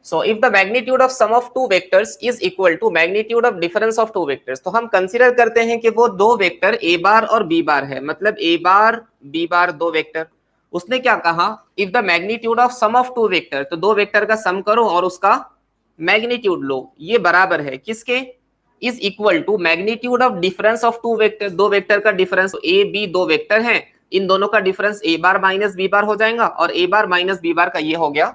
So if the magnitude of sum of two vectors is equal to magnitude of difference of two vectors, तो हम consider करते हैं कि वो दो वेक्टर ए बार और बी बार है, मतलब ए बार बी बार दो वेक्टर। उसने क्या कहा, if the magnitude of sum of two vector, तो दो वेक्टर का सम करो और उसका मैग्नीट्यूड लो, ये बराबर है किसके, is equal to magnitude of difference of two vector, दो वेक्टर का डिफरेंस, ए बी दो वेक्टर हैं, इन दोनों का difference A bar minus B bar हो जाएगा, और ए बार माइनस बी बार का ये हो गया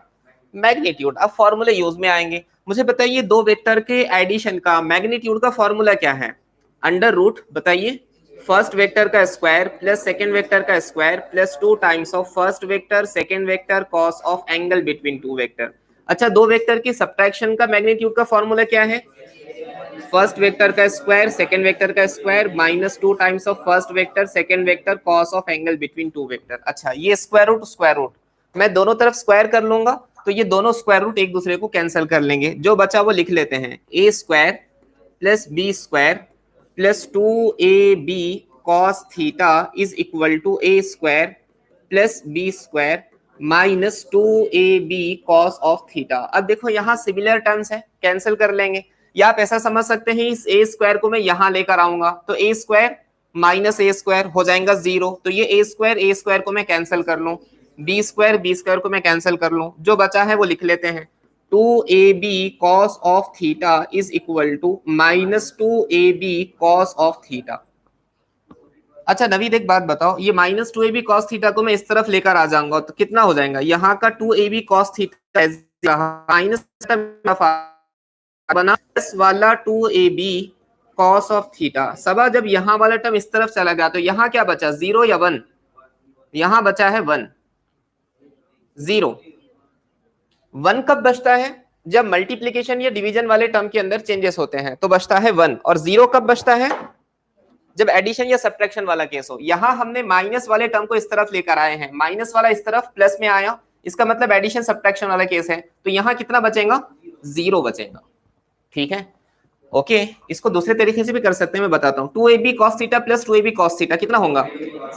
मैग्नीट्यूड। अब फॉर्मूले यूज में आएंगे। मुझे बताइए दो वेक्टर के एडिशन का मैग्नीट्यूड का फॉर्मूला क्या है, अंडर रूट, बताइए, फर्स्ट वेक्टर का स्क्वायर प्लस सेकंड वेक्टर का square plus 2 times of first vector second vector cos of angle between two vector. अच्छा, दो वेक्टर की सब्ट्रैक्शन का मैग्नीट्यूड का फॉर्मूला क्या है, फर्स्ट वेक्टर का स्क्वायर सेकंड वेक्टर का square minus 2 times of first vector second vector cos of angle between two vector. अच्छा, ये स्क्वायर रूट मैं दोनों तरफ स्क्वायर कर लूंगा, तो ये दोनों स्क्वायर रूट एक दूसरे को कैंसिल कर लेंगे, जो बचा वो लिख लेते हैं, a square plus b square plus 2ab cos theta is equal to a square plus b square minus 2ab cos of theta. अब देखो यहाँ सिमिलर टर्म्स है, कैंसिल कर लेंगे, या आप ऐसा समझ सकते हैं इस ए स्क्वायर को मैं यहाँ लेकर आऊंगा, तो ए स्क्वायर माइनस ए स्क्वायर हो जाएगा 0, तो ये ए स्क्वायर को मैं कैंसिल कर लूं, बी स्क्वायर को मैं कैंसिल कर लूं, जो बचा है वो लिख लेते हैं, 2ab cos of theta is equal to minus 2ab cos of theta. अच्छा नवीद एक बात बताओ, ये माइनस 2ab cos थीटा को मैं इस तरफ लेकर आ जाऊंगा तो कितना हो जाएगा, यहाँ का 2ab cos थीटा माइनस बना वाला 2ab cos ऑफ थीटा, सबा जब यहाँ वाला टर्म इस तरफ चला गया तो यहाँ क्या बचा, 0 या 1, यहाँ बचा है 1, 0 1 कब बचता है, जब मल्टीप्लीकेशन या डिवीजन वाले टर्म के अंदर चेंजेस होते हैं तो बचता है 1, और 0 कब बचता है, जब एडिशन या सब्ट्रैक्शन वाला केस हो। यहां हमने माइनस वाले टर्म को इस तरफ लेकर आए हैं, माइनस वाला इस तरफ प्लस में आया, इसका मतलब एडिशन सब्ट्रैक्शन वाला केस है, तो यहां कितना बचेगा, 0 बचेगा। ठीक है, ओके, इसको दूसरे तरीके से भी कर सकते हैं, मैं बताता हूं, 2ab cos theta plus 2ab cos theta कितना होगा,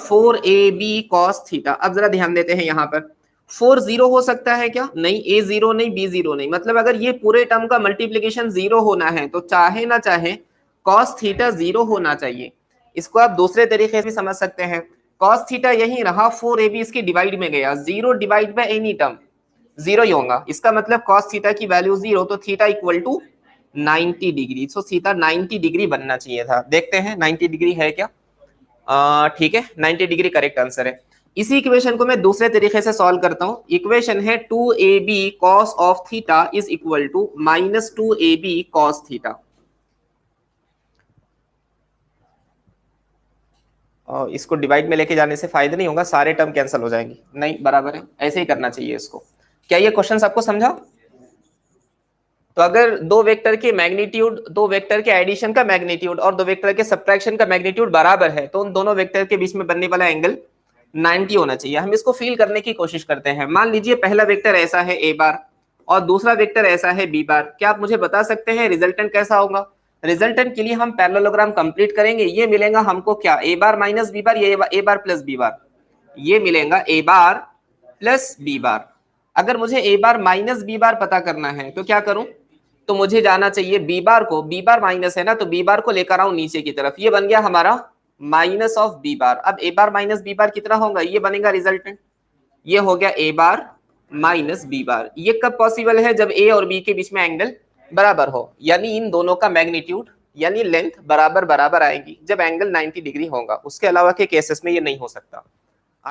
4ab cos थीटा। अब जरा ध्यान देते हैं यहाँ पर, 4 0 हो सकता है क्या, नहीं, a 0 नहीं, b 0 नहीं, मतलब अगर ये पूरे टर्म का मल्टीप्लीकेशन 0 होना है तो चाहे ना चाहे cos थीटा 0 होना चाहिए। इसको आप दूसरे तरीके से समझ सकते हैं, cos थीटा यही रहा, 4ab इसकी डिवाइड में गया, 0 डिवाइड बाय एनी टर्म 0 ही होगा, इसका मतलब cos थीटा की वैल्यू 0, तो theta equal to 90 degree, so theta 90 degree बनना चाहिए था। देखते हैं 90 डिग्री है क्या, ठीक है, 90 डिग्री करेक्ट आंसर है। इसी इक्वेशन को मैं दूसरे तरीके से सॉल्व करता हूं, इक्वेशन है 2ab cos of theta is equal to minus 2ab cos theta. और इसको डिवाइड में लेके जाने से फायदा नहीं होगा, सारे टर्म कैंसिल हो जाएंगे, नहीं बराबर है, ऐसे ही करना चाहिए इसको। क्या ये क्वेश्चन आपको समझा, तो अगर दो वेक्टर के मैग्नीट्यूड, दो वेक्टर के एडिशन का मैग्नीट्यूड और दो वेक्टर के सब्ट्रैक्शन का मैग्नीट्यूड बराबर है तो उन दोनों वेक्टर के बीच में बनने वाला एंगल 90 होना चाहिए। हम इसको फील करने की कोशिश करते हैं, मान लीजिए पहला वेक्टर ऐसा है ए बार और दूसरा वेक्टर ऐसा है बी बार, क्या आप मुझे बता सकते हैं रिजल्टेंट कैसा होगा। रिजल्टेंट के लिए हम पैरेललोग्राम कंप्लीट करेंगे, ये मिलेगा हमको क्या, ए बार माइनस बी बार, ये ए बार प्लस बी बार, ये मिलेगा ए बार प्लस बी बार। अगर मुझे ए बार माइनस बी बार पता करना है तो क्या करूं, तो मुझे जाना चाहिए बी बार को, बी बार माइनस है ना, तो बी बार को लेकर आऊं नीचे की तरफ, ये बन गया हमारा माइनस ऑफ बी बार। अब ए बार माइनस बी बार कितना होगा, ये बनेगा रिजल्टेंट, ये हो गया ए बार माइनस बी बार। ये कब पॉसिबल है, जब ए और बी के बीच में एंगल बराबर हो, यानी इन दोनों का मैग्नीट्यूड यानी लेंथ बराबर बराबर आएगी जब एंगल 90 डिग्री होगा, उसके अलावा के केसेस में ये नहीं हो सकता।